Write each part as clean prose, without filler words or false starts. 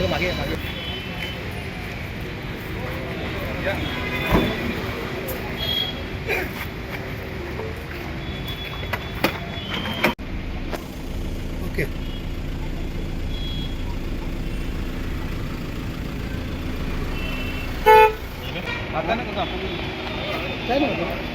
मागे मागे ओके आता ना कसं आपण काय नाही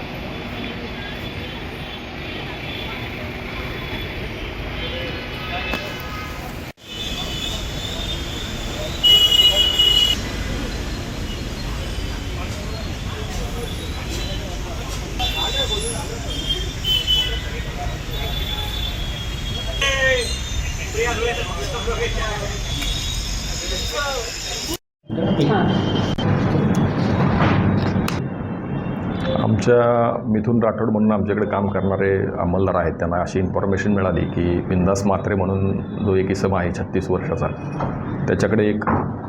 आमच्या मिथुन राठोड म्हणून आमच्याकडे काम करणारे अंमलदार आहेत, त्यांना अशी इन्फॉर्मेशन मिळाली की बिंदास म्हात्रे म्हणून जो एक इसम आहे 36 वर्षाचा, त्याच्याकडे एक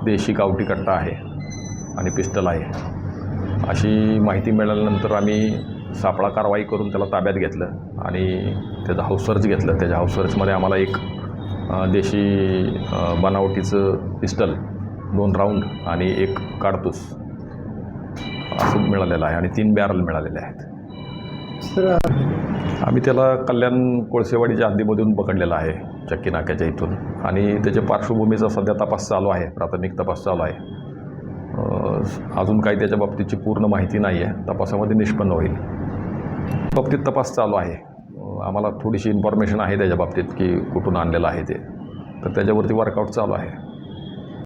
देशी गावठी कट्टा आहे आणि पिस्टल आहे. अशी माहिती मिळाल्यानंतर आम्ही सापळा कारवाई करून त्याला ताब्यात घेतलं आणि त्याचं हाऊस सर्च घेतलं. त्याच्या हाऊस सर्चमध्ये आम्हाला एक देशी बनावटीचं पिस्टल, 2 राऊंड आणि 1 काडतूस असं मिळालेलं आहे आणि 3 बॅरल मिळालेले आहेत. सर आम्ही त्याला कल्याण कोळसेवाडीच्या हद्दीमधून पकडलेला आहे, चक्की नाक्याच्या इथून, आणि त्याच्या पार्श्वभूमीचा सध्या तपास चालू आहे, प्राथमिक तपास चालू आहे. अजून काही त्याच्या बाबतीची पूर्ण माहिती नाही आहे, तपासामध्ये निष्पन्न होईल. बाबतीत तपास चालू आहे. आम्हाला थोडीशी इन्फॉर्मेशन आहे त्याच्या बाबतीत की कुठून आणलेलं आहे ते, तर त्याच्यावरती वर्कआउट चालू आहे.